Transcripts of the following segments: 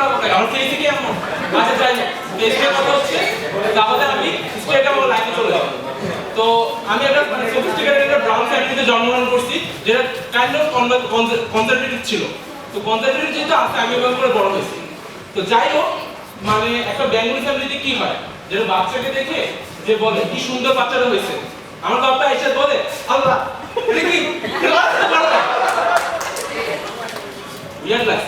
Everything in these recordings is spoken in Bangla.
খারাপ লাগে আমার ফেসে কি এমন আচ্ছা যাই ফেসে কথা হচ্ছে তাহলে আমি স্ট্রেট আমার লাইফে চলে যাব তো আমি একটা মানে সফিস্টিকেটেড একটা ব্রাউন ফ্যামিলিতে জন্মগ্রহণ করছি যেটা কাইন্ড অফ কনজারভেটিভ ছিল তো কনজারভেটিভ যেটা আছে আমি ওভাবে করে বড় হয়েছি তো যাই হোক মানে একটা বেঙ্গলি ফ্যামিলিতে কি হয় যেটা বাচ্চাকে দেখে যে বলে কি সুন্দর বাচ্চাটা হয়েছে আমার বাবা এসে বলে আল্লাহ এটা কি ইয়ার ক্লাস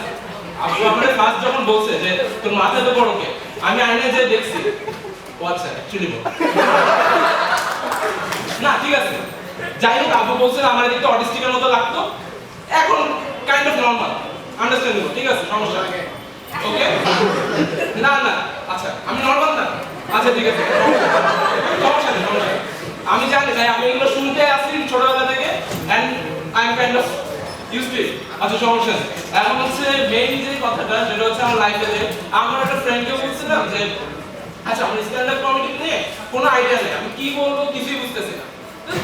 আপু আমাদের ফার্স্ট যখন বলছে যে তোর মাথা তো বড় কে আমি আয়নায় যে দেখছি ও আচ্ছা অ্যাকচুয়ালি বড় না ঠিক আছে যাই হোক আপু বলছেন আমার দেখতে অটিস্টিকের মতো লাগতো এখন কাইন্ড অফ নরমাল আন্ডারস্ট্যান্ডেবল ঠিক আছে সমস্যা ওকে না না আচ্ছা আমি নরমাল না আচ্ছা ঠিক আছে সমস্যা নেই সমস্যা আমি জানি ভাই আমি এগুলো শুনতে আসছি ছোটবেলা থেকে and I am kind of used to it আচ্ছা সমস্যা নেই এখন হচ্ছে মেইন যে কথাটা সেটা হচ্ছে আমার লাইফে যে আমার একটা ফ্রেন্ডকে বলছিলাম যে আচ্ছা আমার স্ট্যান্ড আপ কমেডি নিয়ে কোনো আইডিয়া নেই আমি কি বলবো কিছুই বুঝতেছি না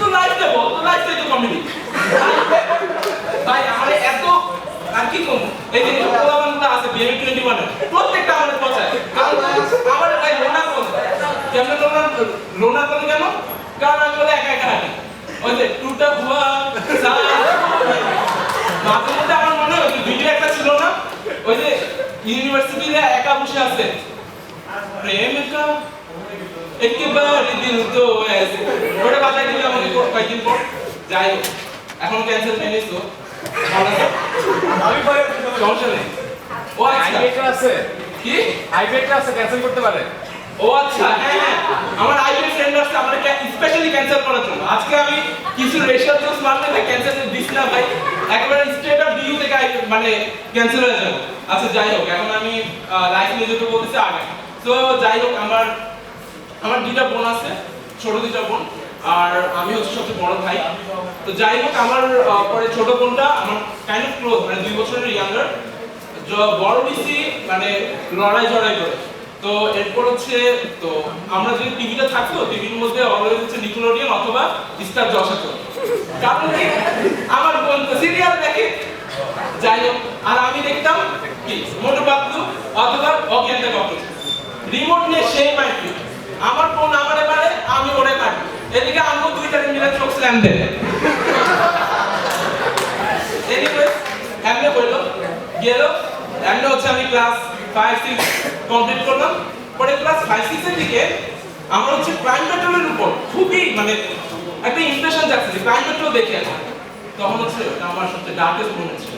তো লাইফটা বল তো লাইফটাই তো কমেডি ভাই আমার এত আর কি করব এই যে প্রোগ্রামটা আছে বিএম 21 এর প্রত্যেকটা আমাদের পছায় আমার ভাই লোনা কোন কেমন লোনা কোন কেন কারণ আমি বলে একা একা হাঁটি ওই যে টুটা ভুয়া মাঝে মধ্যে আমার মনে হয় ভিডিও একটা ছিল না ওই যে ইউনিভার্সিটিতে একা বসে আছে প্রেমিকা একেবারে দিল তো এসে ওটা বাজাই দিলে আমাকে কয়েকদিন পর যাই হোক এখন ক্যান্সেল ফেনিস তো আমি পরে সমস্যা নেই ও আচ্ছা আইবেটা আছে কি আইবেটা আছে ক্যান্সেল করতে পারে ও আচ্ছা হ্যাঁ আমার আইবের ফ্রেন্ড আছে আমাকে স্পেশালি ক্যান্সেল করার জন্য আজকে আমি কিছু রেশিয়াল জোস মারলে ভাই ক্যান্সেল দিস না ভাই একেবারে স্ট্রেট আপ ডিইউ থেকে মানে ক্যান্সেল হয়ে যাবে আচ্ছা যাই হোক এখন আমি লাইফ নিয়ে যেতে বলতেছি আগে তো যাই হোক আমার দুইটা বোন আছে ছোট দুইটা বোন আর আমি হচ্ছে সবচেয়ে বড় ভাই তো যাই হোক আমার পরে ছোট বোনটা আমার কাইন্ড অফ ক্লোজ মানে 2 বছরের ইয়াঙ্গার বড় বেশি মানে লড়াই ঝড়াই করে তো এরপর হচ্ছে তো আমরা যদি টিভিটা থাকতো টিভির মধ্যে অলওয়েজ হচ্ছে নিকোলোডিয়ান অথবা স্টার জলসা চলে কারণ কি আমার বোন তো সিরিয়াল দেখে যাই হোক আর আমি দেখতাম কি মোটু পাতলু অথবা অজ্ঞান দ্য ককরোচ রিমোট নিয়ে সেই মাইক আমার বোন আমারে মারে আমি ওরে মারি এদিকে আম্মু দুইটারে মিলে চোখ স্ল্যাম দেয় এনিওয়ে এমনি হইলো গেল এমনি হচ্ছে আমি ক্লাস 5 6 কমপ্লিট করলাম পরে ক্লাস 5 6 এর দিকে আমার হচ্ছে ক্রাইম পেট্রোলের উপর খুবই মানে একটা ইমপ্রেশন যাচ্ছে যে ক্রাইম পেট্রোল দেখে আছে তখন হচ্ছে আমার সবচেয়ে ডার্কেস্ট মোমেন্ট ছিল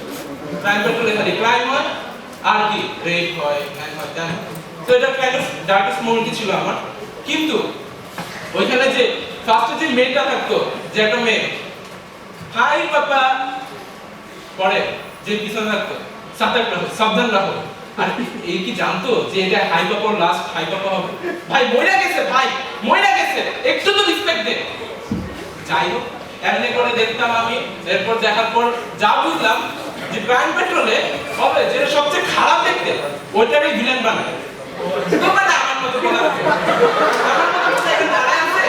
ক্রাইম পেট্রোলে খালি ক্রাইম হয় আর কি রেপ হয় ম্যান হয় দেন তো এটা কাইন্ড অফ ডার্কেস্ট মোমেন্ট ছিল আমার কিন্তু ওইখানে যে ফার্স্টে যে মেয়েটা থাকতো যে একটা মেয়ে হাই পাপা পরে যে পিছনে থাকতো সাবধান রাখো আর এই কি জানতো যে এটা হাই পাপার লাস্ট হাই পাপা হবে ভাই মইরা গেছে ভাই মইরা গেছে একটু তো রেসপেক্ট দে যাই হোক এমনি করে দেখতাম আমি এরপর দেখার পর যা বুঝলাম যে ক্রাইম পেট্রোলে হবে যেটা সবচেয়ে খারাপ দেখতে ওইটারই ভিলেন বানায় তো মানে আমার মতো বলা আছে আমার মতো বলতে এখানে দাঁড়ায় আছে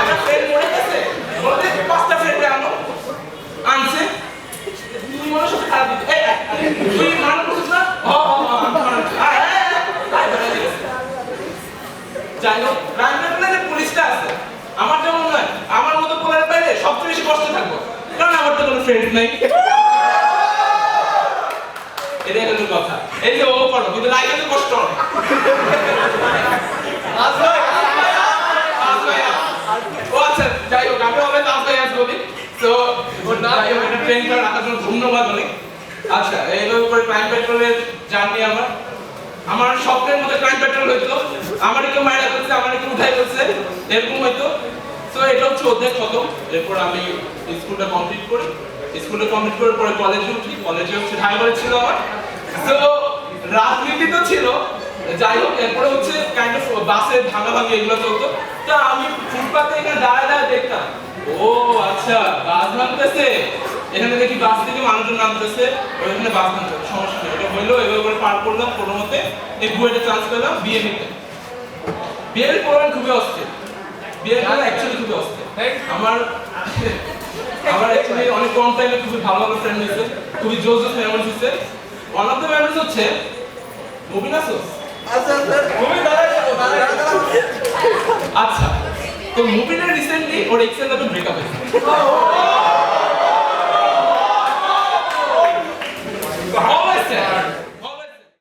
আমার ফ্রেন্ড মরে গেছে বলতে পাঁচটা ফ্রেন্ড আনছে তুই মনে সব খারাপ দিতে তুই মান করছিস না যাই হোক ক্রাইম পেট্রোলে পুলিশটা আছে আমার যেমন নয় আমার মতো পোলার বাইরে সবচেয়ে বেশি কষ্ট থাকবো কারণ আমার তো কোনো ফ্রেন্ড নাই এটাই হলো কথা এই যে ও করো কিন্তু লাইফে তো কষ্ট হয় ও আচ্ছা যাই হোক আমি হবে তাস বলি তো ওর নাম এটা ট্রেন করে রাখার জন্য ধন্যবাদ অনেক আচ্ছা এইভাবে করে ক্রাইম পেট্রোলের জার্নি আমার স্বপ্নের মধ্যে ক্রাইম পেট্রোল হইতো আমার কেউ মায়েরা করছে আমার কেউ উঠাই করছে এরকম হইতো তো এটা হচ্ছে অধ্যায় খতম এরপর আমি স্কুলটা কমপ্লিট করি করার পরে কলেজে উঠি কলেজে হচ্ছে ঢাকা ছিল আমার তো রাজনীতি তো ছিল যাই হোক এরপরে হচ্ছে কাইন্ড অফ বাসে ভাঙাভাঙি এগুলো চলতো তো আমি ফুটপাতে এখানে দাঁড়ায় দেখতাম ও আচ্ছা বাস ভাঙতেছে এখানে দেখি বাস থেকে মানুষজন নামতেছে ওইখানে বাস নামতে সমস্যা নেই এটা হইলো এভাবে করে পার করলাম কোনো মতে এই বুয়েটে চান্স পেলাম বিয়ে নিতে বিয়ের পড়ান খুবই অস্থির বিয়ের পড়া অ্যাকচুয়ালি খুবই অস্থির আমার অ্যাকচুয়ালি অনেক কম টাইমে খুবই ভালো ভালো ফ্রেন্ড হয়েছে খুবই জোস মেমোরিজ হয়েছে ওয়ান অফ দ্য মেমোরিজ হচ্ছে মুবিন আসোস? আচ্ছা স্যার তুমি দাঁড়ায় যাবো দাঁড়ায় যাবো। আচ্ছা, তো মুবিনের রিসেন্টলি ওর এক্সেল লেভেল ব্রেকআপ হয়েছে।